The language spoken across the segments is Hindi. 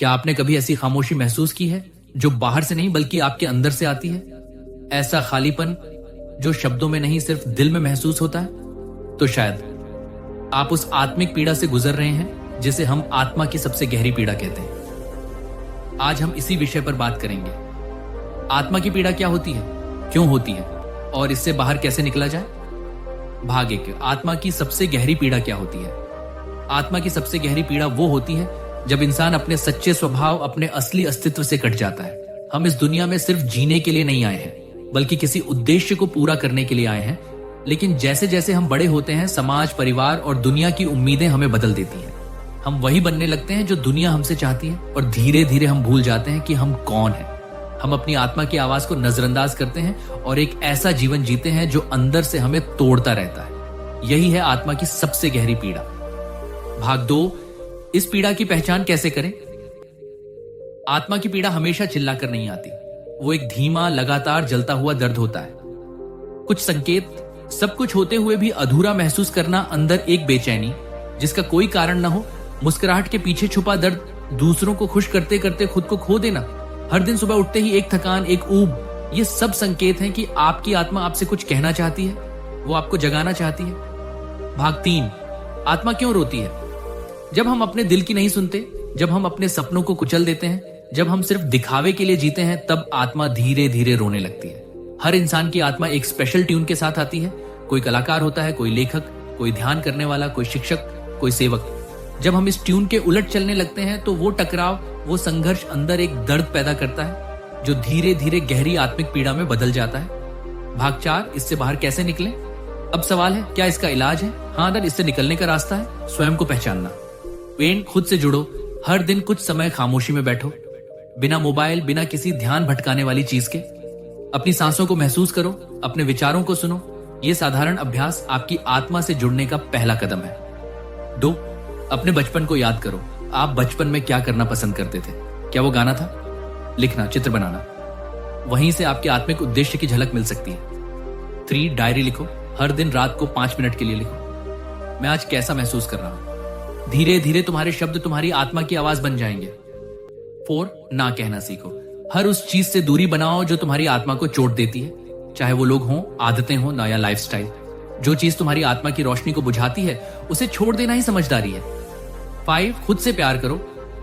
क्या आपने कभी ऐसी खामोशी महसूस की है जो बाहर से नहीं बल्कि आपके अंदर से आती है? ऐसा खालीपन जो शब्दों में नहीं सिर्फ दिल में महसूस होता है? तो शायद आप उस आत्मिक पीड़ा से गुजर रहे हैं जिसे हम आत्मा की सबसे गहरी पीड़ा कहते हैं। आज हम इसी विषय पर बात करेंगे। आत्मा की पीड़ा क्या होती है, क्यों होती है और इससे बाहर कैसे निकला जाए। भाग 1, आत्मा की सबसे गहरी पीड़ा क्या होती है। आत्मा की सबसे गहरी पीड़ा वो होती है जब इंसान अपने सच्चे स्वभाव, अपने असली अस्तित्व से कट जाता है। हम इस दुनिया में सिर्फ जीने के लिए नहीं आए हैं बल्कि किसी उद्देश्य को पूरा करने के लिए आए हैं। लेकिन जैसे जैसे हम बड़े होते हैं, समाज, परिवार और दुनिया की उम्मीदें हमें बदल देती हैं। हम वही बनने लगते हैं जो दुनिया हमसे चाहती है और धीरे धीरे हम भूल जाते हैं कि हम कौन हैं। हम अपनी आत्मा की आवाज को नजरअंदाज करते हैं और एक ऐसा जीवन जीते हैं जो अंदर से हमें तोड़ता रहता है। यही है आत्मा की सबसे गहरी पीड़ा। भाग 2, इस पीड़ा की पहचान कैसे करें। आत्मा की पीड़ा हमेशा चिल्लाकर नहीं आती। वो एक धीमा, लगातार जलता हुआ दर्द होता है। कुछ संकेत, सब कुछ होते हुए भी अधूरा महसूस करना, अंदर एक बेचैनी जिसका कोई कारण ना हो, मुस्कुराहट के पीछे छुपा दर्द, दूसरों को खुश करते करते खुद को खो देना, हर दिन सुबह उठते ही एक थकान, एक ऊब। ये सब संकेत हैं कि आपकी आत्मा आपसे कुछ कहना चाहती है, वो आपको जगाना चाहती है। भाग 3, आत्मा क्यों रोती है। जब हम अपने दिल की नहीं सुनते, जब हम अपने सपनों को कुचल देते हैं, जब हम सिर्फ दिखावे के लिए जीते हैं, तब आत्मा धीरे धीरे रोने लगती है। हर इंसान की आत्मा एक स्पेशल ट्यून के साथ आती है। कोई कलाकार होता है, कोई लेखक, कोई ध्यान करने वाला, कोई शिक्षक, कोई सेवक। जब हम इस ट्यून के उलट चलने लगते हैं तो वो टकराव, वो संघर्ष अंदर एक दर्द पैदा करता है जो धीरे धीरे गहरी आत्मिक पीड़ा में बदल जाता है। भाग 4, इससे बाहर कैसे निकलें। अब सवाल है, क्या इसका इलाज है। हाँ, अगर इससे निकलने का रास्ता है स्वयं को पहचानना। खुद से जुड़ो। हर दिन कुछ समय खामोशी में बैठो, बिना मोबाइल, बिना किसी ध्यान भटकाने वाली चीज के। अपनी सांसों को महसूस करो, अपने विचारों को सुनो। ये साधारण अभ्यास आपकी आत्मा से जुड़ने का पहला कदम है। 2, अपने बचपन को याद करो। आप बचपन में क्या करना पसंद करते थे। क्या वो गाना था, लिखना, चित्र बनाना। वहीं से आपके आत्मिक उद्देश्य की झलक मिल सकती है। 3, डायरी लिखो। हर दिन रात को 5 मिनट के लिए लिखो, मैं आज कैसा महसूस कर रहा हूं। धीरे धीरे तुम्हारे शब्द तुम्हारी आत्मा की आवाज बन जाएंगे। 4, ना कहना सीखो। हर उस चीज से दूरी बनाओ जो तुम्हारी आत्मा को चोट देती है, चाहे वो लोग हों, आदतें हों, नया लाइफस्टाइल। जो चीज तुम्हारी आत्मा की रोशनी को बुझाती है उसे छोड़ देना ही समझदारी है। 5, खुद से प्यार करो।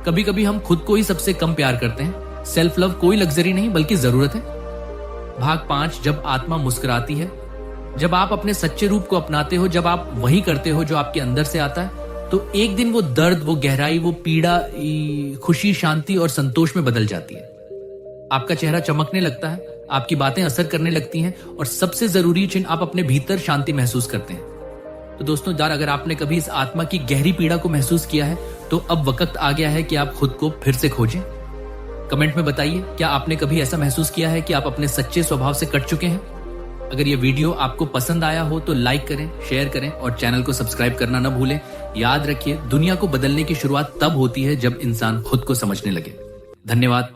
कभी कभी हम खुद को ही सबसे कम प्यार करते हैं। सेल्फ लव कोई लग्जरी नहीं बल्कि जरूरत है। भाग 5, जब आत्मा मुस्कुराती है। जब आप अपने सच्चे रूप को अपनाते हो, जब आप वही करते हो जो आपके अंदर से आता है, तो एक दिन वो दर्द, वो गहराई, वो पीड़ा खुशी, शांति और संतोष में बदल जाती है। आपका चेहरा चमकने लगता है, आपकी बातें असर करने लगती हैं और सबसे जरूरी चीज, आप अपने भीतर शांति महसूस करते हैं। तो दोस्तों यार, अगर आपने कभी इस आत्मा की गहरी पीड़ा को महसूस किया है तो अब वक्त आ गया है कि आप खुद को फिर से खोजें। कमेंट में बताइए, क्या आपने कभी ऐसा महसूस किया है कि आप अपने सच्चे स्वभाव से कट चुके हैं। अगर ये वीडियो आपको पसंद आया हो तो लाइक करें, शेयर करें और चैनल को सब्सक्राइब करना न भूलें। याद रखिए, दुनिया को बदलने की शुरुआत तब होती है जब इंसान खुद को समझने लगे। धन्यवाद।